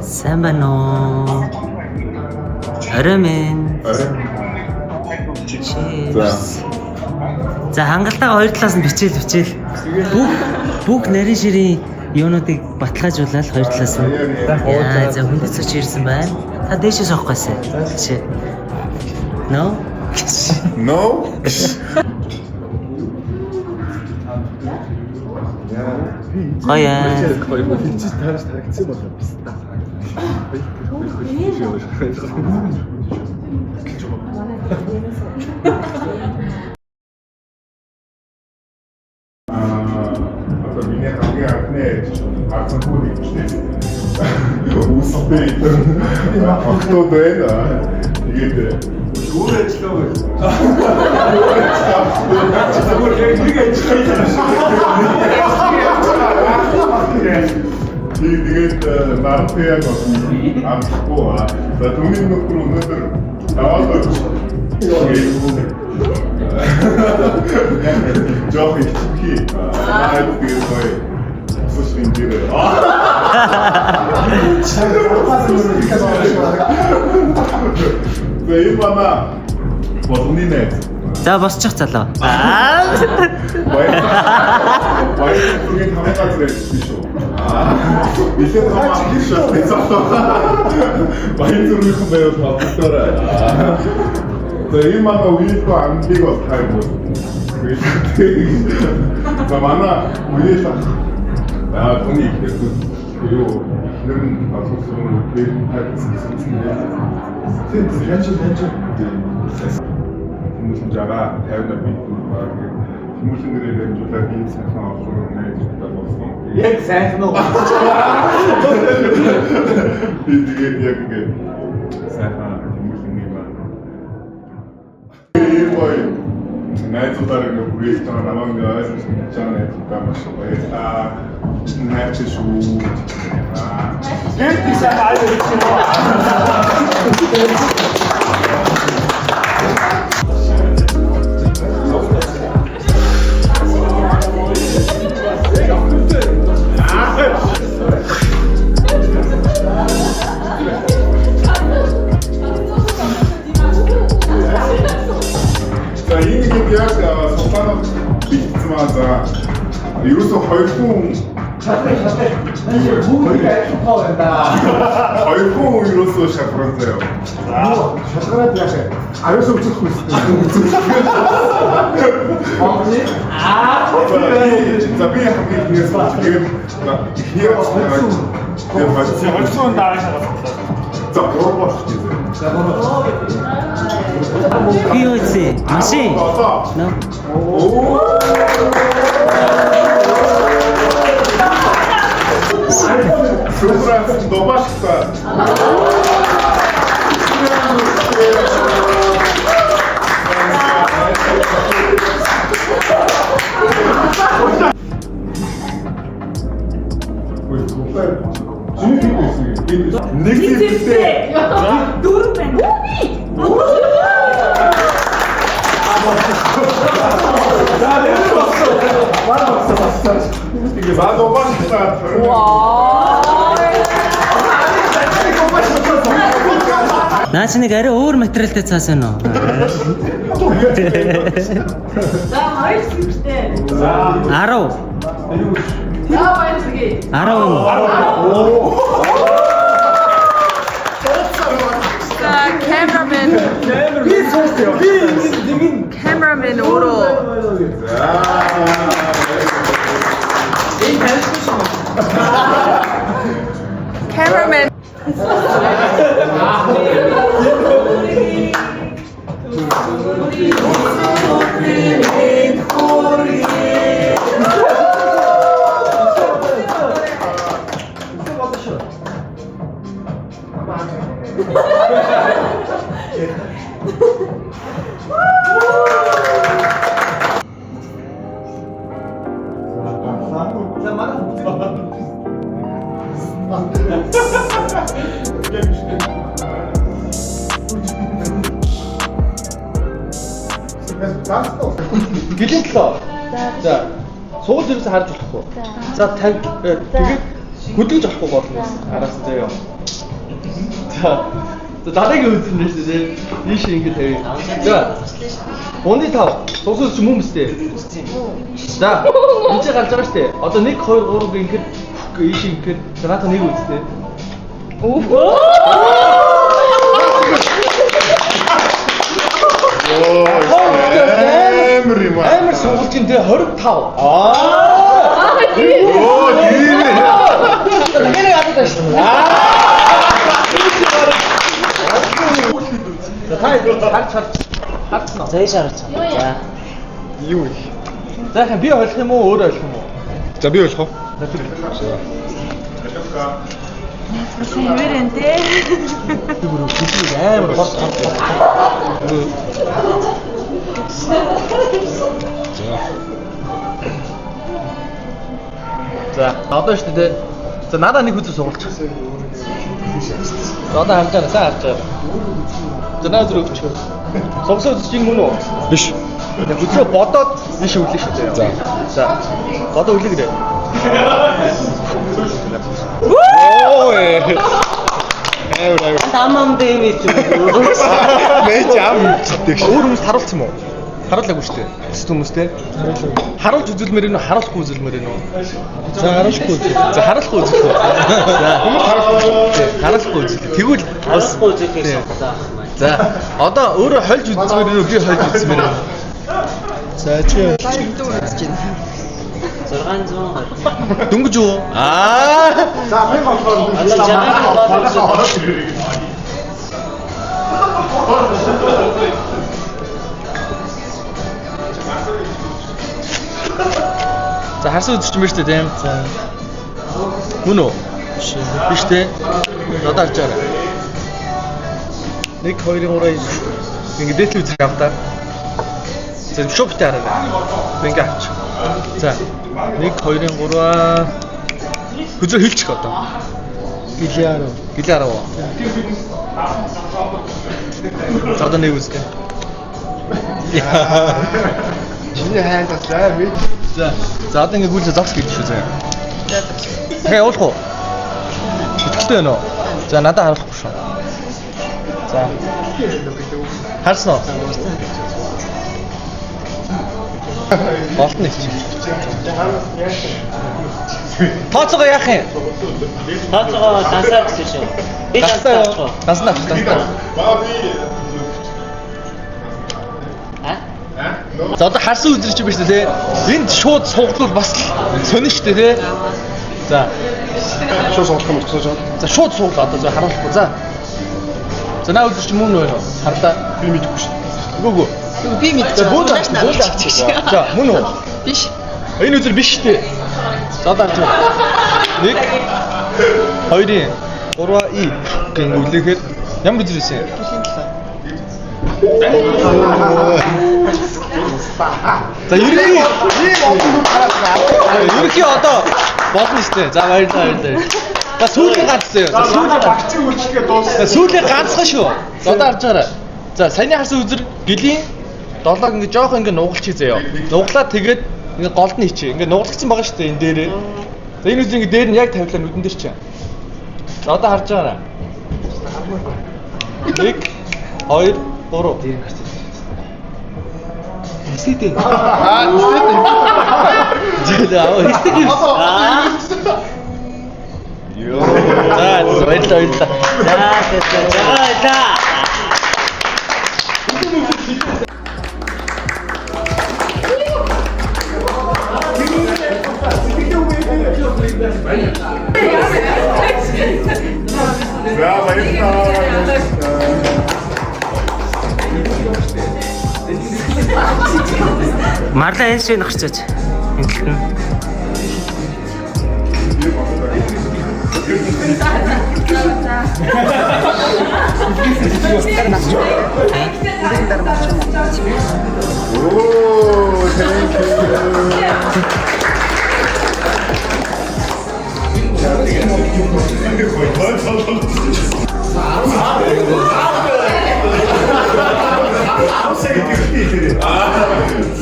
Сайн байна уу? Ороймен. За хангалтайгаа хоёр талаас нь бичээл. Бүх нарийн ширийн юунуудыг баталгаажуулаад хоёр талаас нь. Яа, за хүндэт цоч ирсэн байна. Та дээшээс авах гэсэн. Жишээ. No? No? Хаяа. Хилчиж тааш тарагдсан болов биз та. Одоо миний хамгийн анхны арцсан бүхий чинь үстэй автод байна. Тэгээд өөр ажиллаа. Зүгээр яг тэгээд марпяг амтгүй за түүний нөхөр өнөөдөр аваад жоох ихчхий тэгээд гоё сошин дээрээ Вэ мама болнинэ За босчих залуу. Баярын хамгаалж байсан шүү. Билээ хамгаалж хийсэн байсан. Баярын байвал хамгаалаарай. За энэ манай үеийнхөө амлыг бол тайвуу. За манай үеийнх түүний юу нэр нь асуусан үгээр хайцсан гэсэн юм. Тэнд хэнч хүмүүсийн жагаа 50-аар битүүр хүмүүсийн нэрээр хэмжүүлээд ийм сайхан авсан найзуудтай болсон. Яг сайхан уу? Тэгээд яг ингэ сайхан хүмүүсийн юм байна. Ой найзуудаар ингэ хүрээж байгаа намайг ойлгож байгаа найзуудаа маш баярлалаа. Найз шүү. Яг тийш аа ерөөсөө хоёр хүн шатаа. Бүгд ажиллах байна. Хоёр хүн ерөөсөө шалгарсан заяа. Шалгараад яах вэ? Аюус өцөх хүсдэг. Окей. За би хамгийн ихнээс тэгээд Хөлсөн дааш авах. за борбош гэж. Би үгүй машин. No. Супранс добашка. Нэг зэвтэй. Дөрөв байна. Наач нэг арай өөр материалтай цаасан уу? За хоёр сүртэй. 10. Яа баярсгий. 10. Cameraman. Cameraman өөрөө. Cameraman. За манай Гэлэн төлөө. За. Суулж ирсэн харж болохгүй. За тэгээд хөдөлж авахгүй болно. Араас нь заяа. За. Дараагийн үзэн нэрсээ тийм. Ийш ингэ тавь. За. Уны тав. Сусууч юм уу мэт. За. Энд чи гарч байгаа шүү дээ. Одоо 1 2 3 гинхэд ийш ингэхэд наата нэг үзтээ. Амар суулж ин тэ 25. Оо тийм. Нэрээ яддаг шүү. За харцна. За ийш хараач. За. Юу вэ? За хэн би ойлгох юм уу өөр ойлгох юм уу? За би болох уу? Хэмээрэн те. Амар хот. За одоо шүү дээ. За надаа нэг үзэл суулч. За одоо харж байгаа сайн харж байгаа. За наа зүрх өгч. Согсоо үзчих юм уу? Биш. Яг үзээ бодоод биш үлээ шүү дээ. За. За. Бодоо үлээгээрэй. Оо ээ. Тамам дэвид. Мэж ам гэдэг шүү. Өөр хүмүүс харуулсан юм уу? Харуулаагүй шүү дээ. Тэст хүмүүстэй. Харуулж үзүүлмээр энэ харуулахгүй үзүүлмээр энэ. За харуулахгүй үзүүл. За харуулахгүй үзүүл. За хүмүүс харуулахгүй үзүүл. Тэгвэл Хасахгүй үзэх юм байна. за одоо өөрөө хольж үзмээр энэ би хольж үзмээр энэ. За чи 600. дөнгөж үү? За би болохоор За харсан үзчих юм байна шүү дээ тийм. За. Мөн үү? Биш дээ. Одоо харж байгаа. 1 2 3 ингэ дээдл үзэх авдаа. За шопт хараа. Ингэ авч. За 1 2 3 хүзээ хилчих одоо. Гэлээ 10. За одоо нэг үзтээ. чиний хайнд таслаа би. За одоо ингэ гүйлээ зогс гэж шүү зэ. Хэ уулах уу? Итгэвтэй байна уу? За надад харахгүй шүү. За. Харсан уу? Болтно их чи. Тооцоогоо яах юм? Тооцоогоо дансаа гэсэн шүү. Би дансаа. Данснаа. За одоо харсан үзэрч биш үү те? Энд шууд сууглал бас сонин штэ те. За. Шууд суулгах юм болчихсон жоо. За шууд сууглаа одоо зөв харуулахгүй. За. За наа үзэрч мөн нөө хардаа Би мэдэхгүй шүү. үгүй. Би мэдчихэж За бууд аа. За мөн үү? Биш. Энэ үзэр биш штэ. За одоо харж байна. 1 2 3 и гин үлээхээр ямар үзэр байсан? За ерөнхий ийм олон хүн хараад ерөнхий одоо болно штэ. За баярлалаа. За сүүлийн ганц зөө. За сүүлийн багцыг үлдэхгээ дууссан. сүүлийн ганцхан шүү. За одоо харж байгаарай. За саяны харсан үзэр гэлийн долоог ингэ жоох ингэ нугалчих заяа. Нуглаад тэгээд ингэ голд нь хийчихээ. Ингэ нугалгцсан байгаа штэ энэ дээрээ. За энэ үзэр ингэ дээр нь яг тавилаа нүдэн дээр чинь. За одоо харж байгаарай. 1 2 3 Истэдэ. Жийлээ аа. Истэдэ. Йоо. За баярлалаа. За. За баярлалаа. Марлаа энэ шиг гарчаач. Оо, thank you.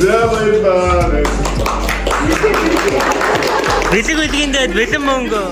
За баярлалаа. Бэлэг бэлгэндээ бэлэн мөнгө.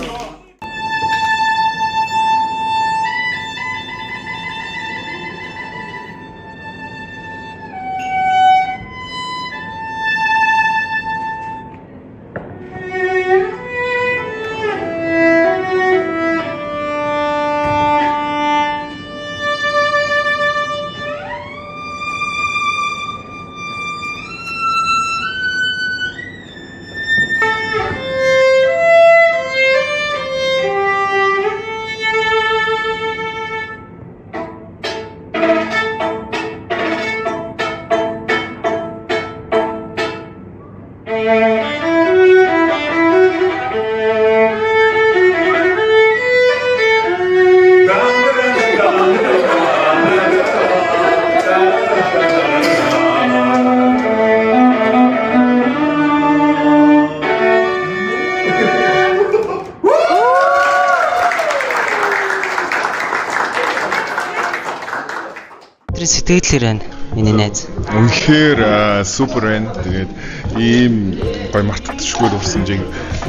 Тэр сэтгэл хэрэг миний найз. Үнэхээр супер байна. Тэгээд ийм гоё мартагдчихгүй дурсамжийг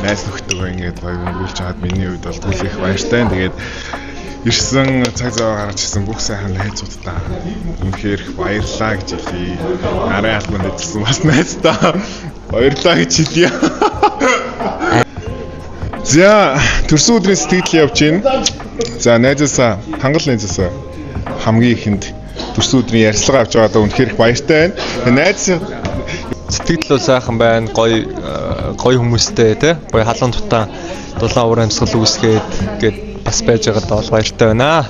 найз нөхдөйгөө ингээд гоё өнгөрүүлж чаад миний хувьд бол түлхэх баяртай. Тэгээд ирсэн цаг зав гаргаж ирсэн бүх сайхан найзуудаа үнэхээр баярлалаа гэж хэлье. Арай албанд эзэлсэн бас найздаа баярлалаа гэж хэлье. За төрсөн өдрийн сэтгэл явж байна. За найзаасаа хангал найзаасаа хамгийн ихэнд төрсөн өдрийн ярилцлага авч байгаадаа үнэхээр их баяртай байна. Найз Сэтгэл бол сайхан байна. Гоё хүмүүстэй тий. Гоё халуун тутаан дулаан уур амьсгал үүсгээд гээд бас байж байгаад бол баяртай байна.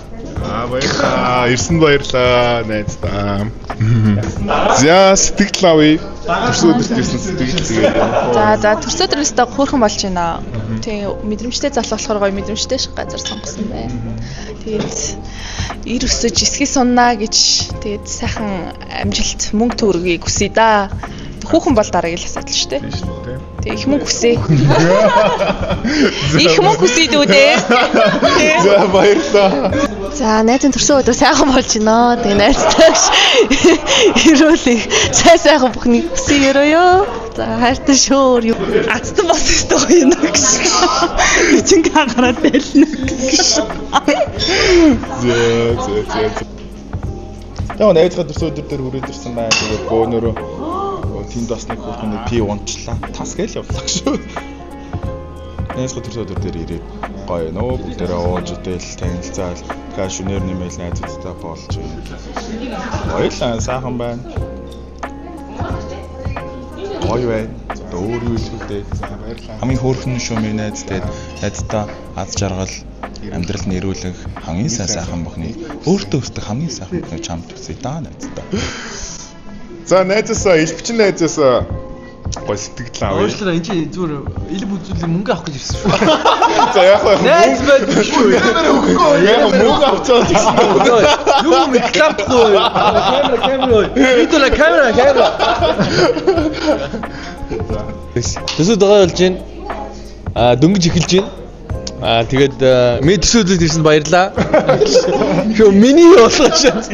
Баярлалаа. Ирсэн баярлалаа найздаа. За сэтгэл авъя. Төрсөн өдөрт ирсэн сэтгэл тэгээд. За төрсөн өдрөөсөө хөөрхөн болж байна. Тэгээ мэдрэмжтэй залуу болохоор гоё мэдрэмжтэй шиг газар сонгосон байна. Тэгээд ир өсөж эсхий суннаа гэж тэгээд сайхан амжилт мөнгө төгрөгийг хүсье да. Хүүхэн бол дараагийн л асуудал шүү дээ. Тэгээ их мөнгө хүсье. Их мөнгө хүсье дүүдээ. За баярлалаа. За найзын төрсөн өдөр сайхан болж байна. Тэгээ найзтайш ирүүлэх сайхан бүхнийг хүсье өрөөё. За хайртай шүү. Ацтан бас өстой гоё нэг гэж. Бичинг гараад байлна гэж. За. Яг найзгаа төрсөн өдөр дээр хүрээд ирсэн байна. Тэгээд бөөнөрөө тэнд бас нэг хүүхний пи унчлаа. Тас гээл явлаа шүү. Найзгаа төрсөн өдөр дээр ирээд гоё нөө бүгдээрээ ууж идэл танилцаал дахиад шөнөөр нэмэл найзуудтай болж баярлалаа сайхан байна. Гоё байна. Өөр юу хэлэхдээ баярлалаа. Хамгийн хөөрхөн шүү минь найз тэгээд найздаа аз жаргал амьдрал нэрүүлэх хамгийн сайхан бохны өөртөө өсдөх хамгийн сайхан бохны чамд хүсье да найздаа. За найзаасаа элбчин найзаасаа гоё сэтгэл авъя. Уучлаарай энэ чинь зүгээр элб үзүүлэх мөнгө авах гэж ирсэн шүү. За яг хаа Найз байдаг шүү. камер өгөхгүй. Яг мөнгө авчаад гэсэн. Юу рекламдахгүй. Камера. Видео камера. Төсөөд байгаа болж байна. Дөнгөж эхэлж байна. Тэгээд ми төсөөдөд ирсэнд баярлаа. Шөө миний болгож шатс.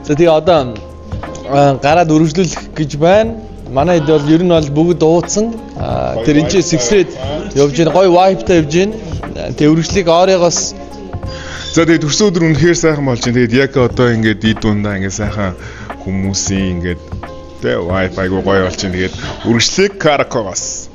За тэгээ одоо гараад үргэлжлүүлэх гэж байна. Манай хэд бол ер нь бол бүгд ууцсан. Тэр энэ сэгсрээд явж байна. Гоё вайптай явж байна. Тэгээ үргэлжлэх оройгоос. За тэгээд төрсөн өдөр үнэхээр сайхан болж байна. Тэгээд яг одоо ингээд ид дундаа ингээд сайхан хүмүүсийн ингээд тэ вайфай гоё болж байна. Тэгээд үргэлжлэх Каракогоос.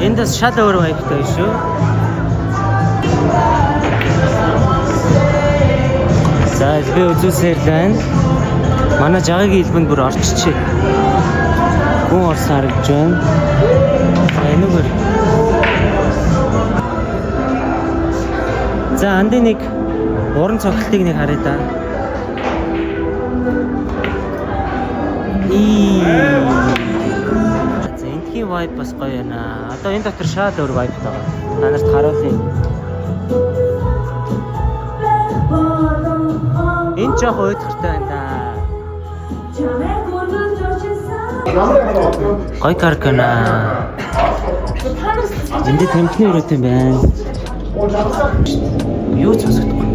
Энд бас шал өөр вайптай шүү. За би үзүүлсээр байна. Манай жагагийн хэлбэнд бүр орчичээ. Гүн орсон харагдж байна. Энэгээр. За андын нэг уран цогцолтыг нэг харъя да. За энэхийн вайб бас гоё байна. Одоо энэ дотор шал өөр вайб таа. Та нарт харуулъя. Энэ жоох уйдгартай байна да. Гой каркана. Энд тамхины өрөөтэй байна. Юу ч усахгүй.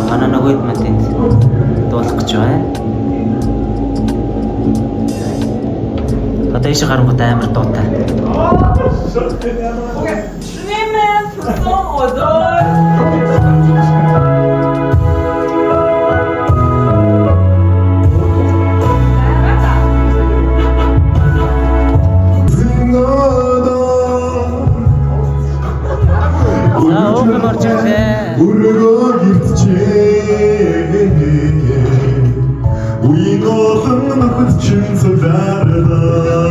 Манай нөгөөд матинд дуулах гэж байна. Одоо ийш гарангууд амар дуутай. Өөг морж ирлээ. Өргөө гэрчээ. Үеийн олон нөхөд чин судараа.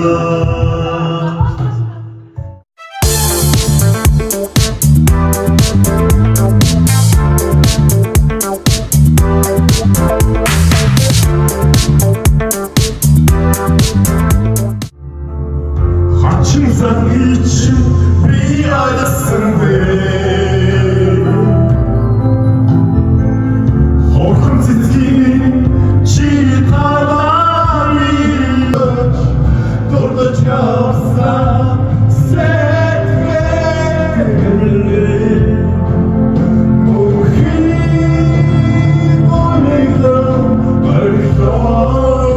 Хачин сан için bir arasın be. Korkum titkimin çiğitaları Duracaksa sevmeli Muhim olaydım arkadaşım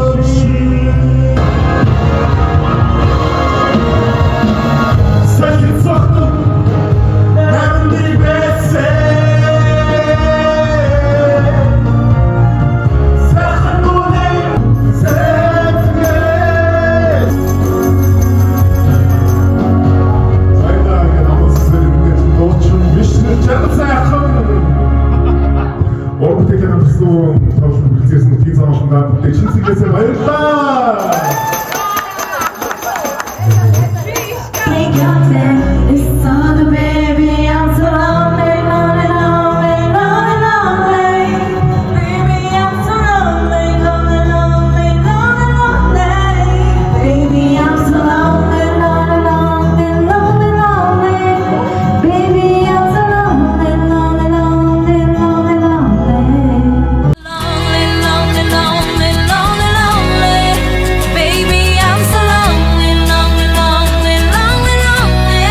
Sakın saktım ben bir bese Sakın bunu sevme Sayda namazsızlarımın doğuşun vişne canım sayakım Orkut'taki namazsızlığım tavşın bilgisinin tüm savaşından teçin silgesi hayırlar It's on the baby, I'm so lonely, lonely, lonely, lonely, lonely. Baby, I'm so lonely, lonely, lonely, lonely, lonely. Baby, I'm so lonely, lonely, lonely, lonely, lonely. Baby, I'm so lonely, lonely, lonely, lonely, lonely. Lonely, lonely, lonely, lonely, lonely. Baby, I'm so lonely, lonely, lonely, lonely, lonely.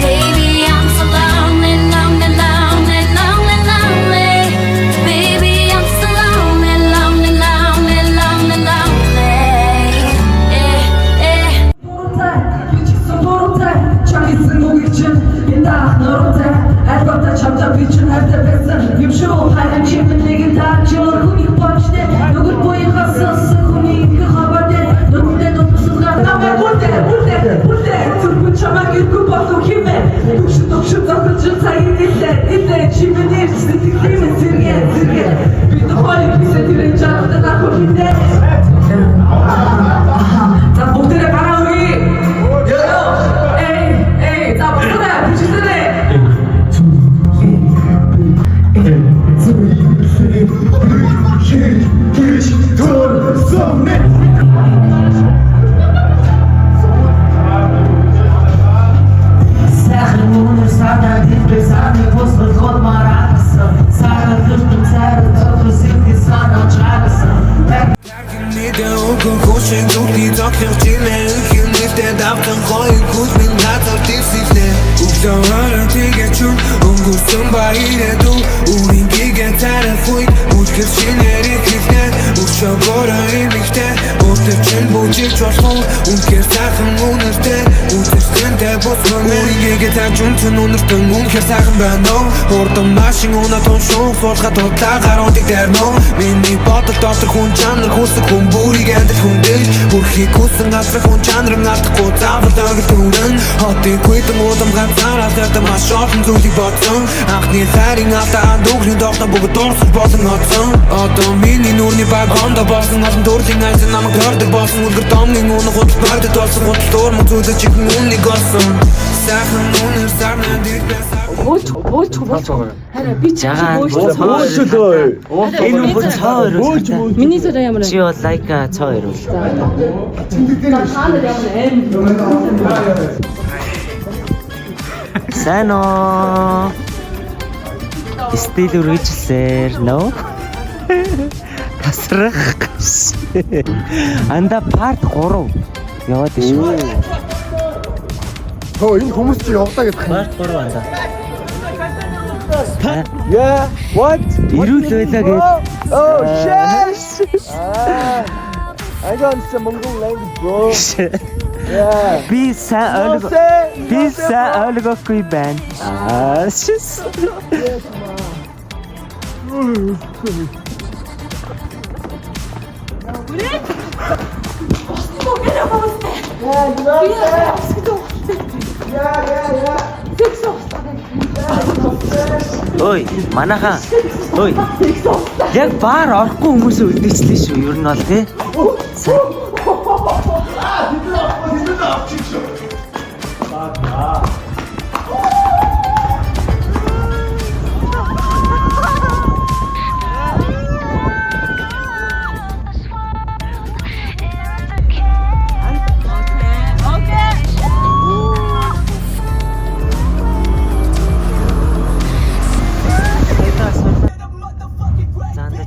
Baby, I'm so lonely, lonely, lonely, lonely, lonely. Baby, I'm so lonely, lonely, lonely, lonely, lonely. Küçüksün doğrultay, çakıtsın bu için. İntah nurultay, elbette çapta biçin her tepesi. Yumuşu ol, hayran çiftlikle gitar, çığır kunik başta. Nugul boyu kasılsın, kunik haberde. Nugulde tutmuşsuz gardame, burada. Türkün çamak yürkü bakı kime? Tukşu takıcı sayın ille. Çimenir, sitikliğimi sirge. Bir duvarı bize diren canlıda da kopinde. 자, 목들의 바람이 여요. 에이, 자, 목들아, 부시들의. ساخر مونر سعدة ديت بسعدة بوصل الخط مع رعكسة سعدة تخدم سعدة تخدم سيدي سعدة مش عكسة Neden o gün koşun dukti takıyor çile Ülkün nefte daptın koyun kuzmin natar tipsifte Uksalara tegeçun Ungursun bahire du Urin gigen tarafuyt Uçkır şinleri kliften Ukşabora emikte Oteçin bocik çoşkol Unker sakın unırten Uteşten de bozman Urin gigen takçuntun unırtın Unker sakın ben o Ortam maşin ona ton şok Sorska totta garantik derno Minni batır tatır hun canlı Kusu kun burig endit hun dish Urhi kusun gasra hun canrım Nartı kod zavr dagır tuğrın Hati kuitum odam ganzar Azerta ma şorten zuhti batsan Akni xaring alta andugni Dokta bugu dorsuz bosun atsan Adam mini nurni baganda basın Asın durling aysin ama gördük basın Ulgur damling onu kutup perde dolsun Kutup stormu tuğda çıkın unni gasın Sakın unir sarna dirbe Жагаа энэ хүн цаа өрөө. Миний сороо ямар Чи бол лайка цаа өрөө. Сайн уу? Стил үргэлжлэлээр нөө. Тасрах. Анда part 3 яваад шүү. Хөө энэ хүмүүс чи явдаа гэдэг. Part 3 анда. Yeah, what? Ирүүл байлаа гэж. Oh shit! I don't understand Mongol language, bro. Yeah. Би сайн ойлгохгүй байна. Шис. Ой, манайхаа. Ой. Яг баар орохгүй хүмүүсээ үлдээчлээ шүү. Ер нь бол тий.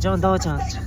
John Doe challenge.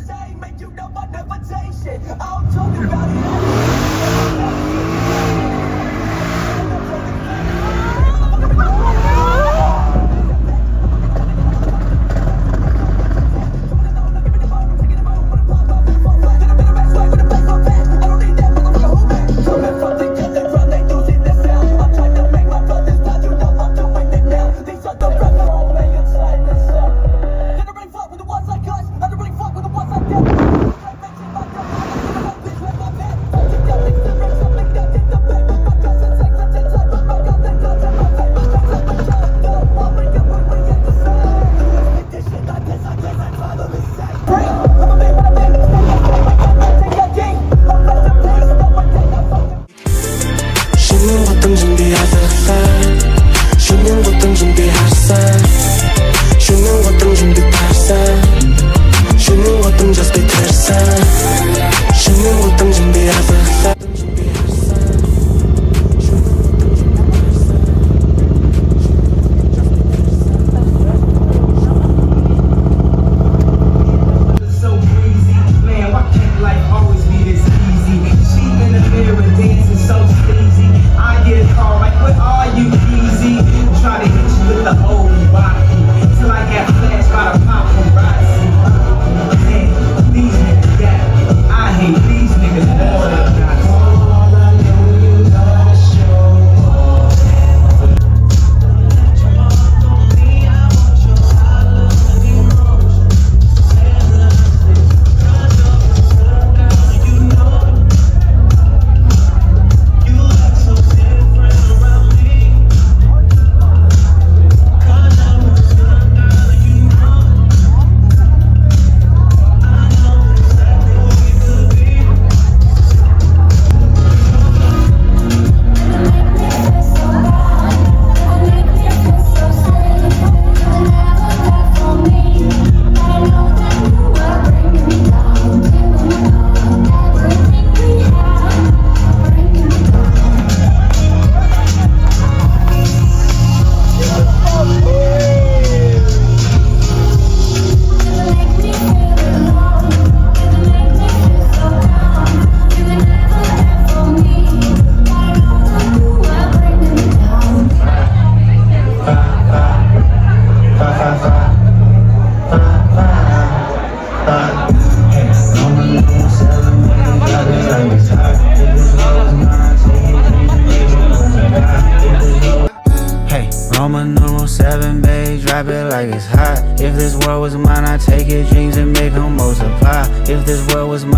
Roman numeral 7, babe, drop it like it's hot. If this world was mine, I'd take your dreams and make them multiply. If this world was mine